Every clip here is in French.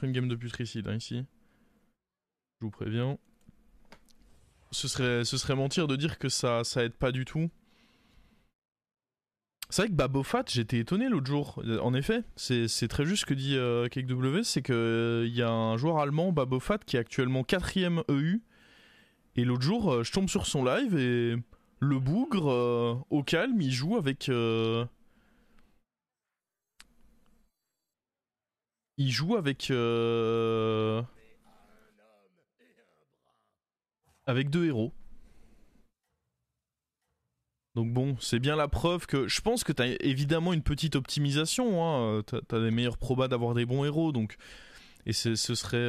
une game de putricide hein, ici. Je vous préviens. Ce serait mentir de dire que ça aide pas du tout. C'est vrai que Babofat, j'étais étonné l'autre jour. En effet, c'est très juste ce que dit KW, c'est qu'il y a un joueur allemand, Babofat, qui est actuellement 4ème EU. Et l'autre jour, je tombe sur son live et le bougre, au calme, il joue avec... il joue avec... avec 2 héros. Donc bon, c'est bien la preuve que... Je pense que t'as évidemment une petite optimisation, hein. T'as des meilleurs probas d'avoir des bons héros, donc... Et ce serait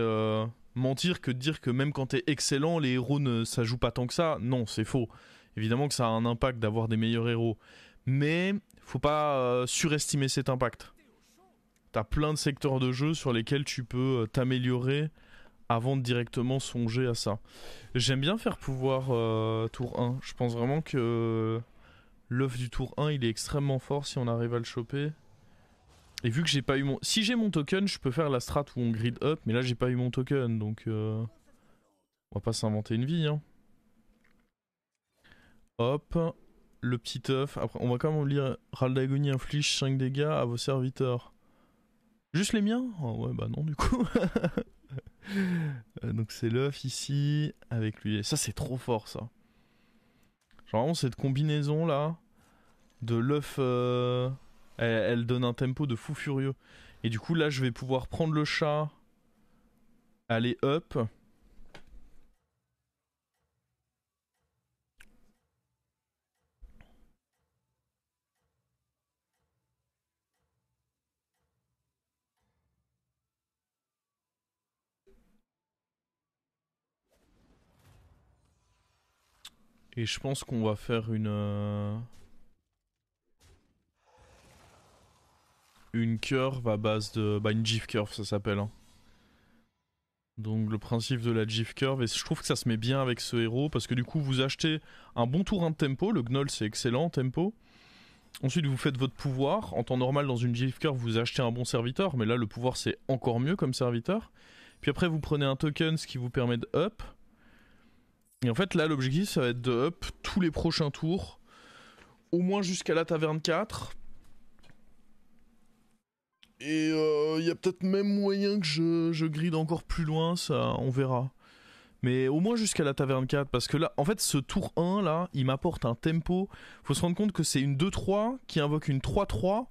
mentir que de dire que même quand t'es excellent, les héros ça joue pas tant que ça. Non, c'est faux. Évidemment que ça a un impact d'avoir des meilleurs héros. Mais faut pas surestimer cet impact. T'as plein de secteurs de jeu sur lesquels tu peux t'améliorer avant de directement songer à ça. J'aime bien faire pouvoir tour 1. Je pense vraiment que l'œuf du tour 1 il est extrêmement fort si on arrive à le choper. Et vu que j'ai pas eu mon... Si j'ai mon token, je peux faire la strat où on grid up, mais là j'ai pas eu mon token, donc... On va pas s'inventer une vie, hein. Hop, le petit œuf. Après, on va quand même lire Râle d'agonie inflige 5 dégâts à vos serviteurs. Juste les miens? Oh, ouais, bah non, du coup. Donc c'est l'œuf ici, avec lui. Ça, c'est trop fort, ça. Genre vraiment, cette combinaison là, de l'œuf... elle donne un tempo de fou furieux. Et du coup, là, je vais pouvoir prendre le chat, aller up. Et je pense qu'on va faire une curve à base de... Bah une GIF curve ça s'appelle. Hein. Donc le principe de la GIF curve, et je trouve que ça se met bien avec ce héros, parce que du coup vous achetez un bon tour 1 de tempo, le gnoll c'est excellent en tempo. Ensuite vous faites votre pouvoir, en temps normal dans une GIF curve vous achetez un bon serviteur, mais là le pouvoir c'est encore mieux comme serviteur. Puis après vous prenez un token, ce qui vous permet de up. Et en fait là l'objectif ça va être de up tous les prochains tours, au moins jusqu'à la taverne 4. Et il y a peut-être même moyen que je gride encore plus loin, ça on verra. Mais au moins jusqu'à la taverne 4, parce que là, en fait, ce tour 1 là, il m'apporte un tempo. Faut se rendre compte que c'est une 2-3 qui invoque une 3-3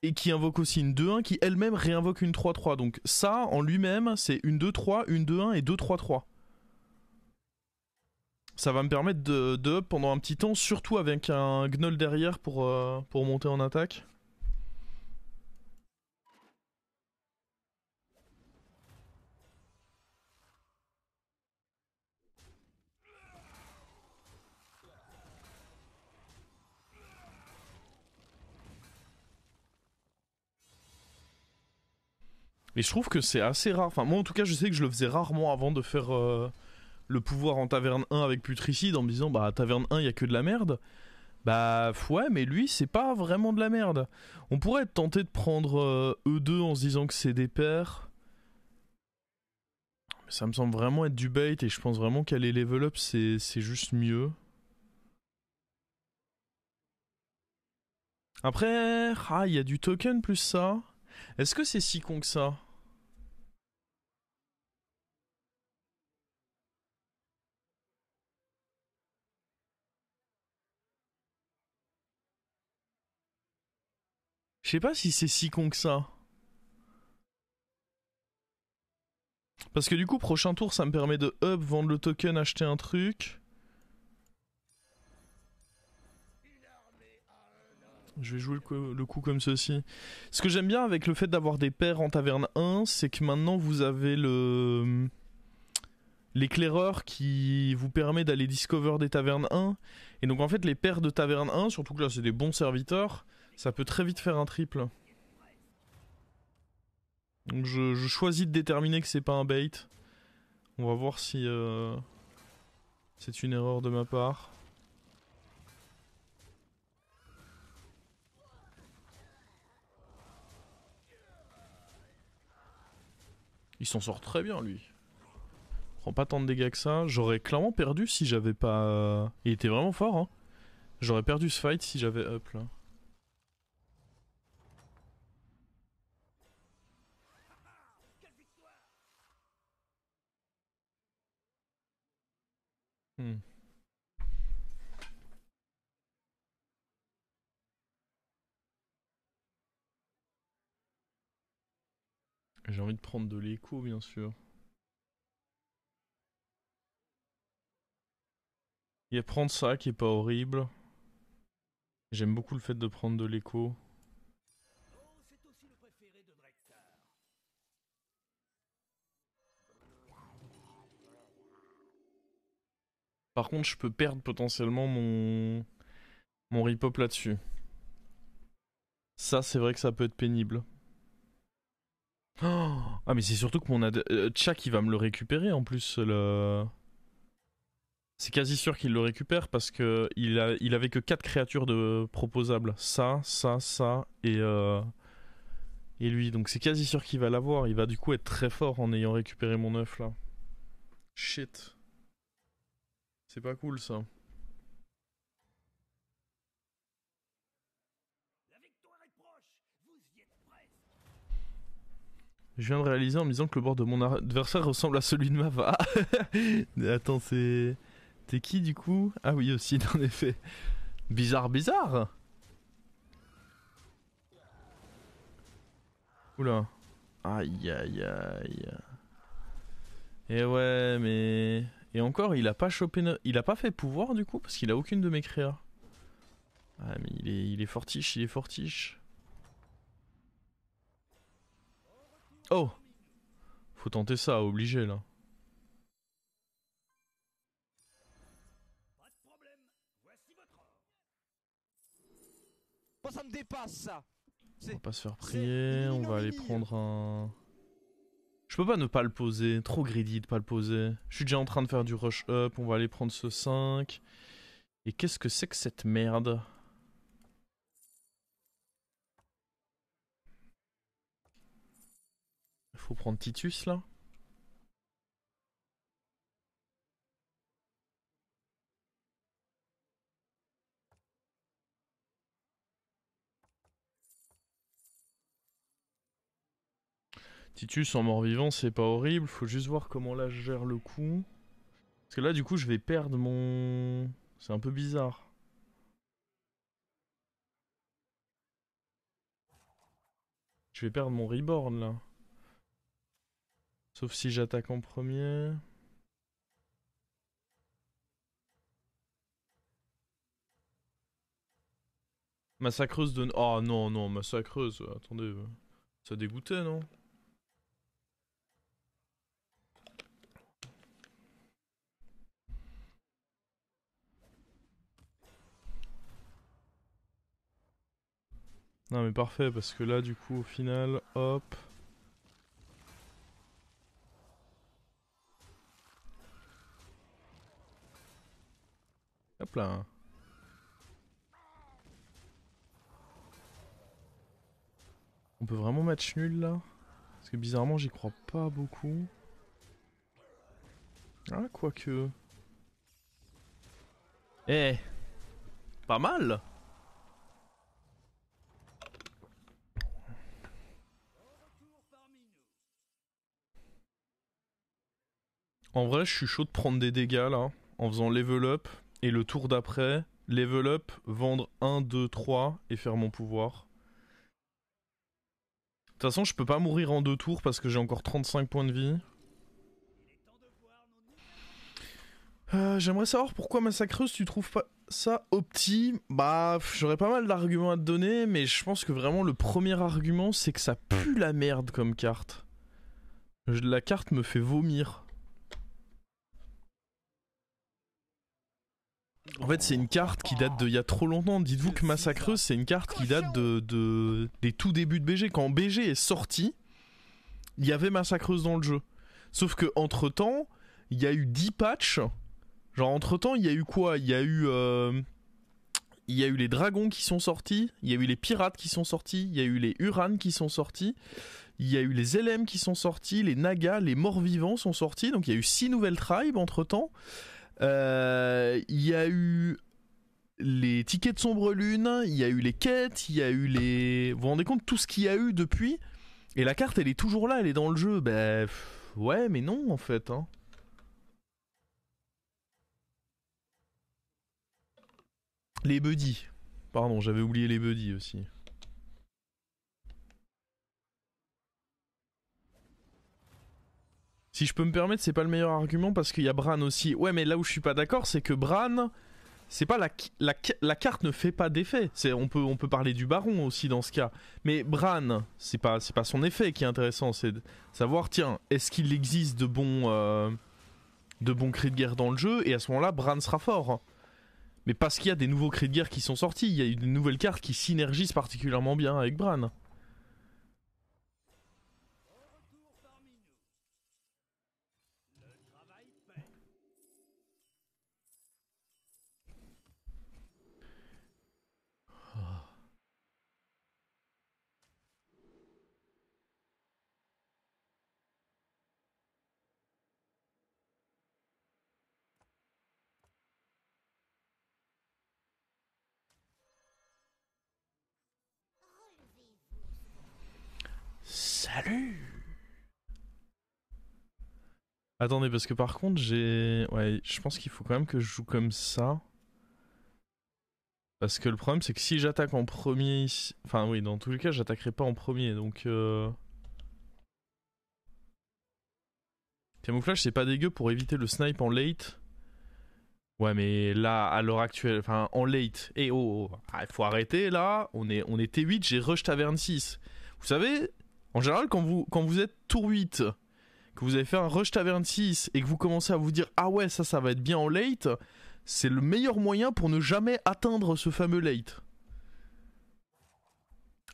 et qui invoque aussi une 2-1 qui elle-même réinvoque une 3-3. Donc ça, en lui-même, c'est une 2-3, une 2-1 et 2-3-3. Ça va me permettre de up pendant un petit temps, surtout avec un gnoll derrière pour monter en attaque. Et je trouve que c'est assez rare. Enfin, moi en tout cas, je sais que je le faisais rarement avant de faire le pouvoir en taverne 1 avec Putricide en me disant, bah, taverne 1, il y a que de la merde. Bah, ouais, mais lui, c'est pas vraiment de la merde. On pourrait être tenté de prendre E2 en se disant que c'est des pairs. Mais ça me semble vraiment être du bait et je pense vraiment qu'aller level up, c'est juste mieux. Après, ah, il y a du token plus ça. Est-ce que c'est si con que ça? Je sais pas si c'est si con que ça. Parce que du coup, prochain tour, ça me permet de up, vendre le token, acheter un truc. Je vais jouer le coup comme ceci. Ce que j'aime bien avec le fait d'avoir des paires en taverne 1, c'est que maintenant vous avez l'éclaireur qui vous permet d'aller discover des tavernes 1. Et donc en fait les paires de taverne 1, surtout que là c'est des bons serviteurs, ça peut très vite faire un triple. Donc je choisis de déterminer que c'est pas un bait. On va voir si c'est une erreur de ma part. Il s'en sort très bien lui. Prend pas tant de dégâts que ça. J'aurais clairement perdu si j'avais pas... Il était vraiment fort hein. J'aurais perdu ce fight si j'avais up là. J'ai envie de prendre de l'écho bien sûr. Il y a prendre ça qui est pas horrible. J'aime beaucoup le fait de prendre de l'écho. Par contre je peux perdre potentiellement mon rip-hop là-dessus. Ça c'est vrai que ça peut être pénible. Oh ah mais c'est surtout que mon Tchak il va me le récupérer en plus le... C'est quasi sûr qu'il le récupère parce que il avait que 4 créatures de proposables. Ça et lui. Donc c'est quasi sûr qu'il va l'avoir. Il va du coup être très fort en ayant récupéré mon œuf là. Shit. C'est pas cool ça. Je viens de réaliser en me disant que le bord de mon adversaire ressemble à celui de ma va. Attends, c'est... T'es qui du coup? Ah oui aussi, en effet. Bizarre. Oula. Aïe. Et ouais, mais... Et encore, il a pas chopé... Il a pas fait pouvoir du coup, parce qu'il a aucune de mes créas. Ah mais il est fortiche. Oh! Faut tenter ça, obligé là. Moi ça me dépasse ça. On va pas se faire prier, on va aller prendre un... Je peux pas ne pas le poser, trop greedy de pas le poser. Je suis déjà en train de faire du rush up, on va aller prendre ce 5. Et qu'est-ce que c'est que cette merde? Faut prendre Titus là. Titus en mort-vivant c'est pas horrible, faut juste voir comment là je gère le coup. Parce que là du coup je vais perdre mon... C'est un peu bizarre. Je vais perdre mon reborn là. Sauf si j'attaque en premier. Massacreuse de... Oh non, massacreuse, attendez. Ça dégoûtait non? Non mais parfait parce que là du coup au final, hop. Hop là. On peut vraiment match nul là? Parce que bizarrement j'y crois pas beaucoup. Ah quoique. Eh, pas mal. En vrai je suis chaud de prendre des dégâts là. En faisant level up. Et le tour d'après, level up, vendre 1, 2, 3 et faire mon pouvoir. De toute façon je peux pas mourir en 2 tours parce que j'ai encore 35 points de vie. J'aimerais savoir pourquoi Massacreuse tu trouves pas ça opti. Bah j'aurais pas mal d'arguments à te donner mais je pense que vraiment le premier argument c'est que ça pue la merde comme carte. La carte me fait vomir. En fait c'est une carte qui date d'il y a trop longtemps. Dites-vous que Massacreuse c'est une carte qui date des tout débuts de BG. Quand BG est sorti, il y avait Massacreuse dans le jeu. Sauf que entre temps, il y a eu 10 patchs. Genre entre temps il y a eu quoi? Il y a eu il y a eu les dragons qui sont sortis, il y a eu les pirates qui sont sortis, il y a eu les Urans qui sont sortis, il y a eu les LM qui sont sortis, les Nagas, les morts-vivants sont sortis, donc il y a eu 6 nouvelles tribes entre-temps. Il y a eu les tickets de sombre lune, il y a eu les quêtes, il y a eu les... Vous vous rendez compte tout ce qu'il y a eu depuis? Et la carte elle est toujours là, elle est dans le jeu. Bah ouais mais non en fait. Hein. Les buddies. Pardon, j'avais oublié les buddies aussi. Si je peux me permettre, c'est pas le meilleur argument parce qu'il y a Bran aussi. Ouais, mais là où je suis pas d'accord, c'est que Bran, c'est pas la carte ne fait pas d'effet. On peut parler du baron aussi dans ce cas. Mais Bran, c'est pas son effet qui est intéressant, c'est de savoir tiens, est-ce qu'il existe de bons cris de guerre dans le jeu et à ce moment-là, Bran sera fort. Mais parce qu'il y a des nouveaux cris de guerre qui sont sortis, il y a eu des nouvelles cartes qui synergisent particulièrement bien avec Bran. Salut. Attendez, parce que par contre, ouais, je pense qu'il faut quand même que je joue comme ça. Parce que le problème, c'est que si j'attaque en premier... Enfin oui, dans tous les cas, j'attaquerai pas en premier, donc... Camouflage, c'est pas dégueu pour éviter le snipe en late. Ouais, mais là, à l'heure actuelle, enfin, en late... Eh oh, il faut arrêter, là. On est T8, j'ai rush taverne 6. Vous savez, en général, quand vous êtes tour 8... que vous avez fait un rush taverne 6 et que vous commencez à vous dire ah ouais ça va être bien en late, c'est le meilleur moyen pour ne jamais atteindre ce fameux late.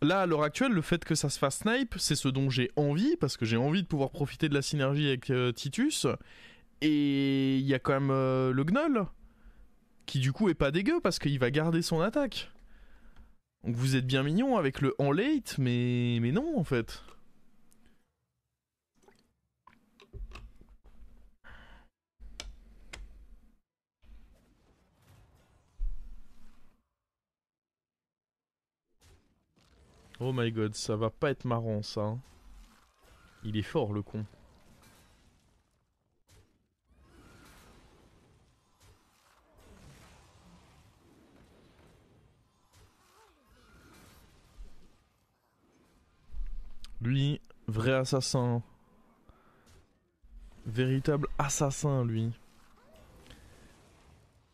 Là à l'heure actuelle le fait que ça se fasse snipe c'est ce dont j'ai envie parce que j'ai envie de pouvoir profiter de la synergie avec Titus et il y a quand même le Gnoll qui du coup est pas dégueu parce qu'il va garder son attaque. Donc vous êtes bien mignon avec le en late mais non en fait. Oh my god, ça va pas être marrant ça. Hein. Il est fort le con. Lui, vrai assassin. Véritable assassin lui.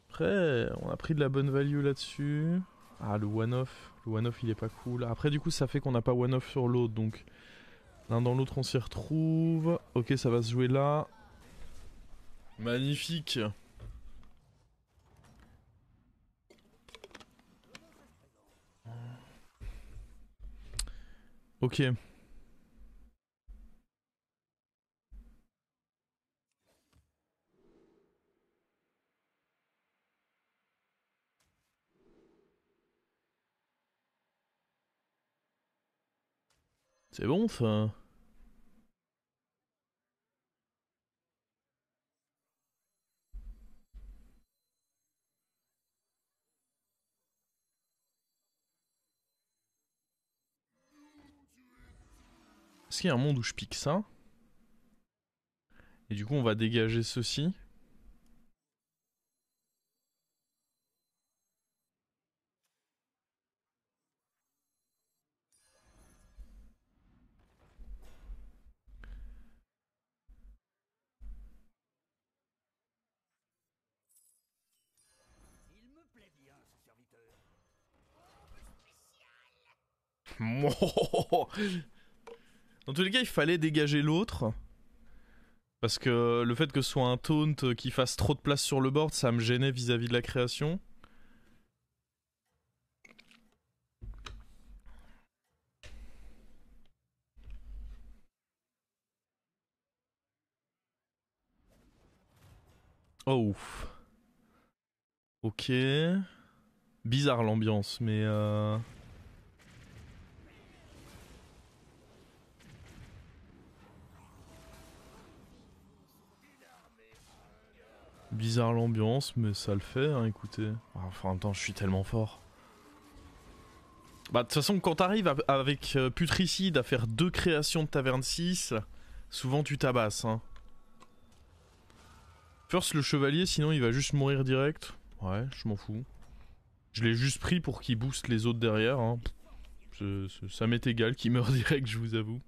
Après, on a pris de la bonne value là-dessus. Ah le one-off. Le one-off il est pas cool. Après du coup ça fait qu'on n'a pas one-off sur l'autre donc... L'un dans l'autre on s'y retrouve. Ok ça va se jouer là. Magnifique. Ok. C'est bon ça. Est-ce qu'il y a un monde où je pique ça? Et du coup on va dégager ceci. Dans tous les cas il fallait dégager l'autre. Parce que le fait que ce soit un taunt qui fasse trop de place sur le board, ça me gênait vis-à-vis de la création. Oh. Ok. Bizarre l'ambiance, mais bizarre l'ambiance, mais ça le fait, hein, écoutez. Enfin, en même temps, je suis tellement fort. Bah, de toute façon, quand t'arrives avec Putricide à faire 2 créations de taverne 6, souvent tu tabasses, hein. First le chevalier, sinon il va juste mourir direct. Ouais, je m'en fous. Je l'ai juste pris pour qu'il booste les autres derrière, hein. Ça m'est égal qu'il meure direct, je vous avoue.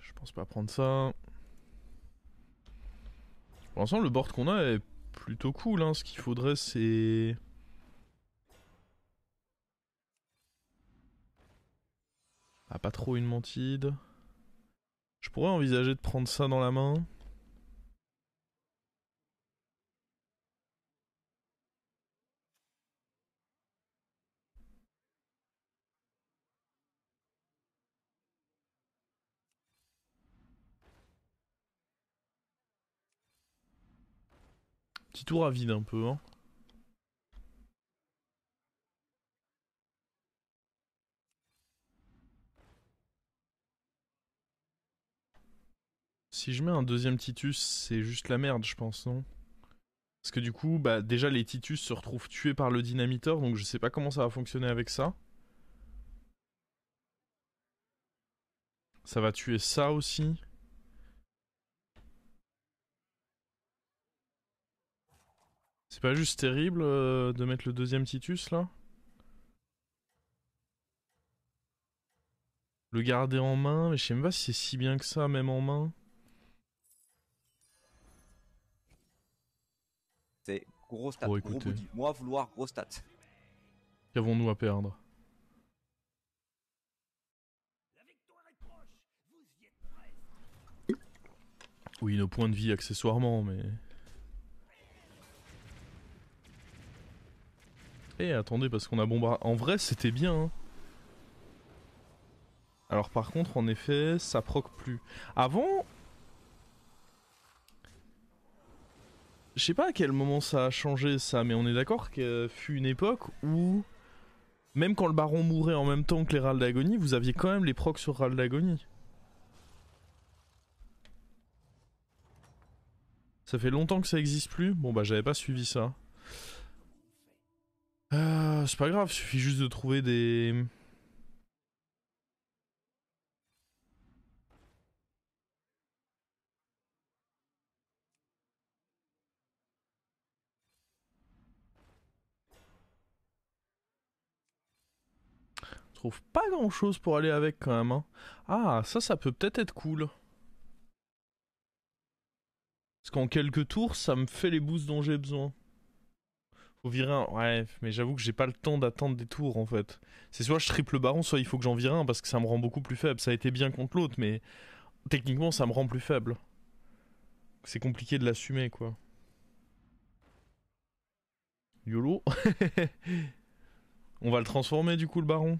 Je pense pas prendre ça. Pour l'instant, le board qu'on a est plutôt cool, hein. Ce qu'il faudrait, c'est... Ah, pas trop une mantide. Je pourrais envisager de prendre ça dans la main. Petit tour à vide un peu, hein. Si je mets un deuxième Titus, c'est juste la merde, je pense, non? Parce que du coup, bah déjà les Titus se retrouvent tués par le dynamiteur, donc je sais pas comment ça va fonctionner avec ça. Ça va tuer ça aussi. C'est pas juste terrible de mettre le deuxième Titus là? Le garder en main, mais je sais même pas si c'est si bien que ça, même en main. C'est gros stat, Bon, gros écoutez, body. Moi, vouloir gros stat. qu'avons-nous à perdre? Oui, nos points de vie accessoirement, mais... Eh, attendez, parce qu'on a bombardé... En vrai, c'était bien, hein. Alors par contre, en effet, ça proc plus. Avant... Je sais pas à quel moment ça a changé ça, mais on est d'accord qu'il fut une époque où... Même quand le baron mourait en même temps que les râles d'agonie, vous aviez quand même les procs sur râles d'agonie. Ça fait longtemps que ça existe plus. Bon bah j'avais pas suivi ça. C'est pas grave, suffit juste de trouver des... Je trouve pas grand chose pour aller avec quand même, hein. Ah, ça peut peut-être être cool. Parce qu'en quelques tours, ça me fait les boosts dont j'ai besoin. Faut virer un... Ouais, mais j'avoue que j'ai pas le temps d'attendre des tours en fait. C'est soit je triple baron, soit il faut que j'en vire un parce que ça me rend beaucoup plus faible. Ça a été bien contre l'autre, mais techniquement ça me rend plus faible. C'est compliqué de l'assumer quoi. YOLO. On va le transformer du coup le baron.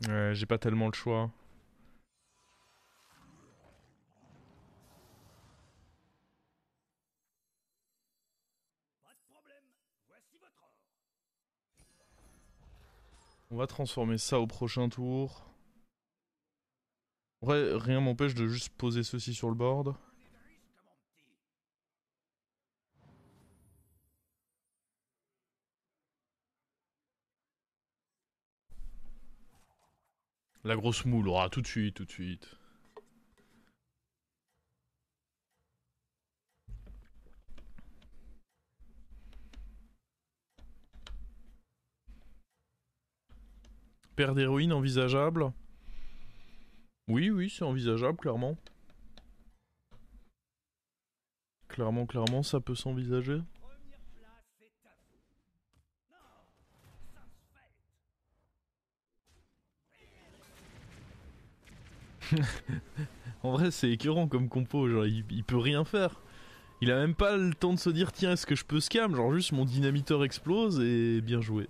Ouais, j'ai pas tellement le choix. On va transformer ça au prochain tour. Ouais, rien m'empêche de juste poser ceci sur le board. La grosse moule, aura tout de suite, tout de suite. Paire d'héroïnes envisageable. Oui, oui, c'est envisageable, clairement. Clairement, ça peut s'envisager. En vrai, c'est écœurant comme compo, genre, il peut rien faire. Il a même pas le temps de se dire, tiens, est-ce que je peux scam? Genre, juste mon dynamiteur explose et bien joué.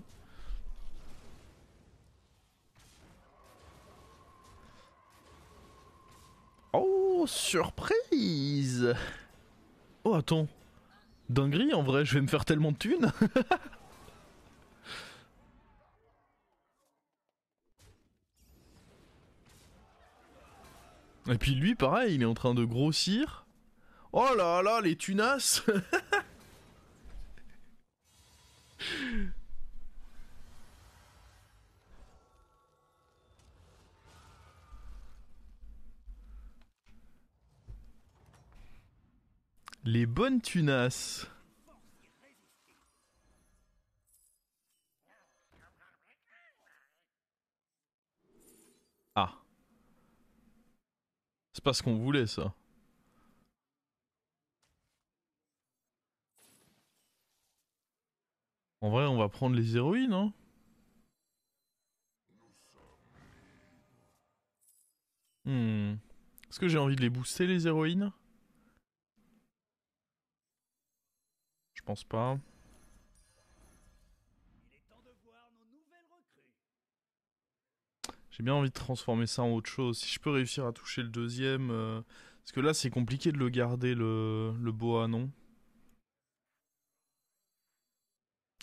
Oh, surprise! bise. Oh attends. Dinguerie en vrai, je vais me faire tellement de thunes. Et puis lui pareil, il est en train de grossir. Oh là là, les tunasses. Les bonnes tunasses. Ah. C'est pas ce qu'on voulait ça. En vrai, on va prendre les héroïnes, hein. Est-ce que j'ai envie de les booster, les héroïnes? Je pense pas. J'ai bien envie de transformer ça en autre chose. Si je peux réussir à toucher le deuxième... Parce que là, c'est compliqué de le garder, le boa, non?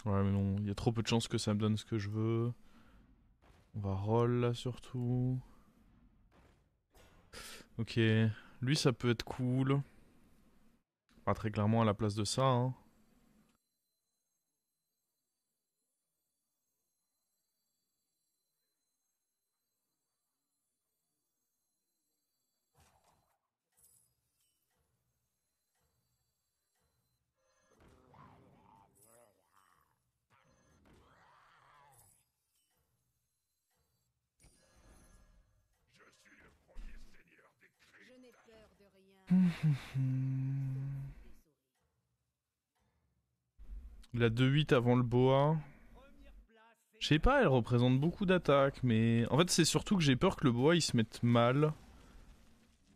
Ouais, mais non, il y a trop peu de chances que ça me donne ce que je veux. On va roll, là, surtout. Ok. Lui, ça peut être cool. Pas très clairement à la place de ça, hein. La 2-8 avant le boa. Je sais pas, elle représente beaucoup d'attaques, mais... En fait, c'est surtout que j'ai peur que le boa, il se mette mal.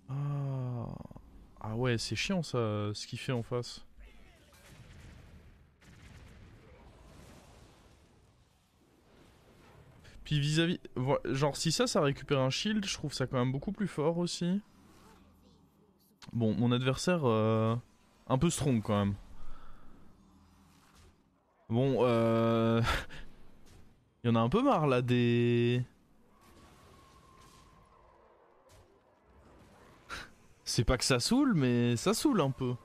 Ah, ah ouais, c'est chiant, ça, ce qu'il fait en face. Puis vis-à-vis... Genre, si ça récupère un shield, je trouve ça quand même beaucoup plus fort aussi. Bon, mon adversaire... un peu strong, quand même. Bon, il y en a un peu marre, là, des... C'est pas que ça saoule, mais ça saoule un peu.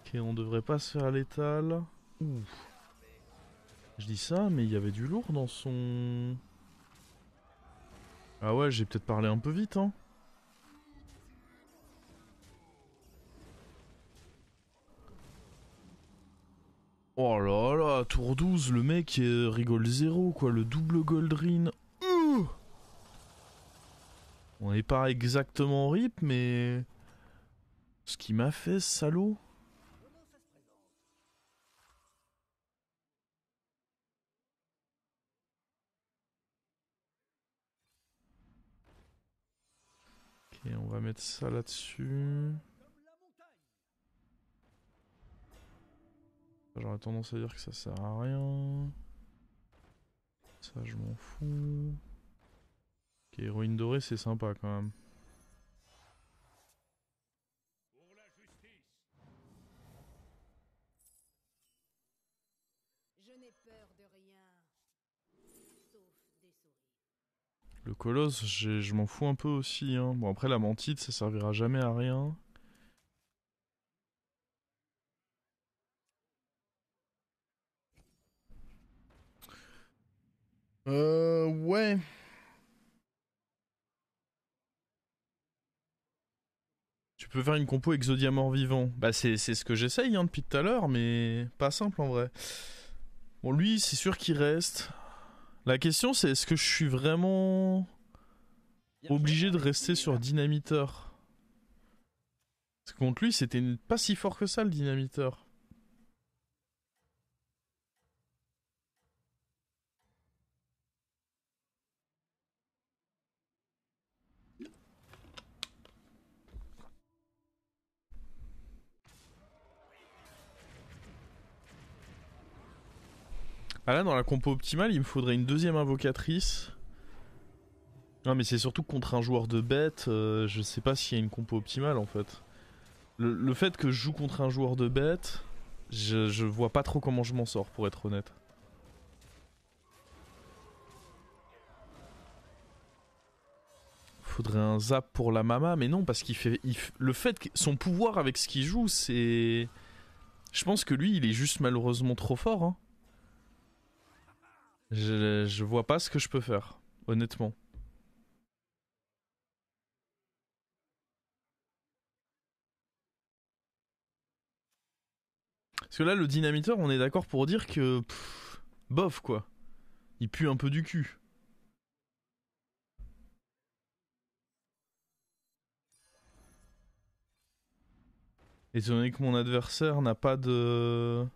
Ok, on devrait pas se faire létal. Ouh. Je dis ça, mais il y avait du lourd dans son... Ah ouais, j'ai peut-être parlé un peu vite, hein. Oh là là, tour 12, le mec rigole zéro, quoi. Le double Goldrin. On n'est pas exactement rip, mais... Ce qu'il m'a fait, ce salaud. Ok, on va mettre ça là-dessus. J'aurais tendance à dire que ça sert à rien. Ça, je m'en fous. Ok, héroïne dorée, c'est sympa quand même. Le colosse, je m'en fous un peu aussi, hein. Bon, après, la mantide, ça servira jamais à rien. Ouais. Tu peux faire une compo Exodia mort-vivant. Bah, c'est ce que j'essaye, hein, depuis tout à l'heure, mais pas simple en vrai. Bon, lui, c'est sûr qu'il reste. La question, c'est est-ce que je suis vraiment obligé de rester sur Dynamiteur? Parce que contre lui, c'était pas si fort que ça, le Dynamiteur. Ah là, dans la compo optimale, il me faudrait une deuxième invocatrice. Non, mais c'est surtout que contre un joueur de bête, je sais pas s'il y a une compo optimale en fait. Le fait que je joue contre un joueur de bête, je vois pas trop comment je m'en sors pour être honnête. Faudrait un zap pour la mama, mais non, parce le fait que son pouvoir avec ce qu'il joue, c'est. Je pense que lui, il est juste malheureusement trop fort. Hein. Je vois pas ce que je peux faire, honnêtement. Parce que là, le dynamiteur, on est d'accord pour dire que. Bof, quoi. Il pue un peu du cul. Étant donné que mon adversaire n'a pas de.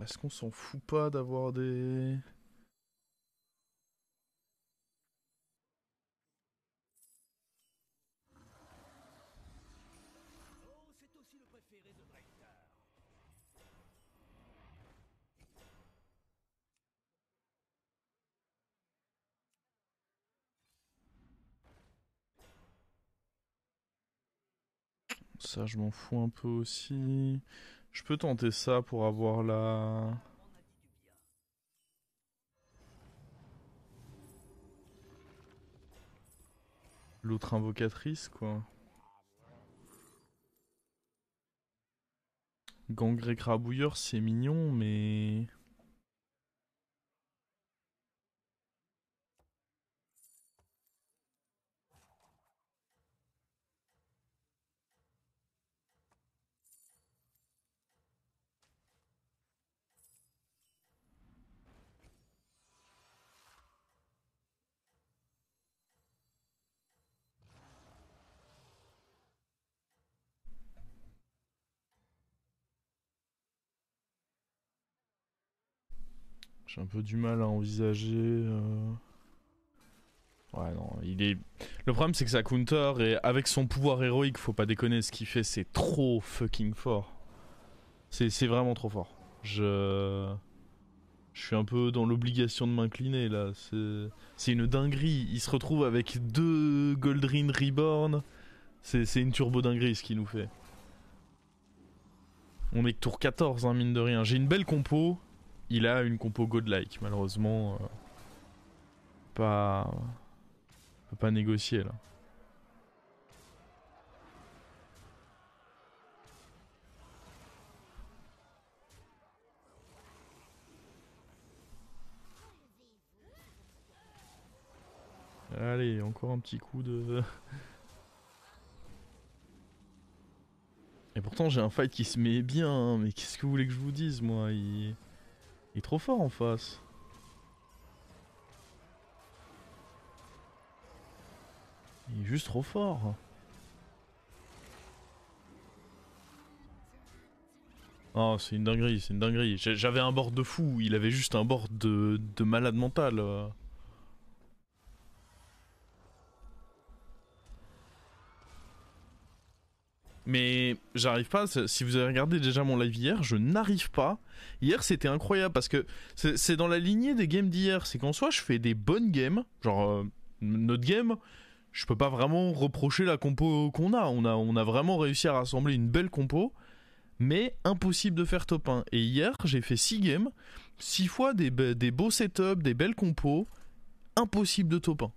Est-ce qu'on s'en fout pas d'avoir des. Ça, je m'en fous un peu aussi. Je peux tenter ça pour avoir la. L'autre invocatrice, quoi. Gangré crabouilleur, c'est mignon, mais. J'ai un peu du mal à envisager. Ouais, non, il est. Le problème, c'est que ça counter, et avec son pouvoir héroïque, faut pas déconner, ce qu'il fait, c'est trop fucking fort. C'est vraiment trop fort. Je suis un peu dans l'obligation de m'incliner là. C'est une dinguerie. Il se retrouve avec deux Goldrin Reborn. C'est une turbo dinguerie ce qu'il nous fait. On est que tour 14, hein, mine de rien. J'ai une belle compo. Il a une compo godlike, malheureusement. Pas. On peut pas négocier là. Allez, encore un petit coup de. Et pourtant j'ai un fight qui se met bien, hein, mais qu'est-ce que vous voulez que je vous dise moi il est trop fort en face. Il est juste trop fort. Oh, c'est une dinguerie, c'est une dinguerie. J'avais un board de fou, il avait juste un board de malade mental. Mais j'arrive pas, si vous avez regardé déjà mon live hier, je n'arrive pas. Hier c'était incroyable parce que c'est dans la lignée des games d'hier. C'est qu'en soi je fais des bonnes games. Genre notre game, je peux pas vraiment reprocher la compo qu'on a. On a vraiment réussi à rassembler une belle compo. Mais impossible de faire top 1. Et hier j'ai fait 6 games, 6 fois des beaux setups, des belles compos. Impossible de top 1.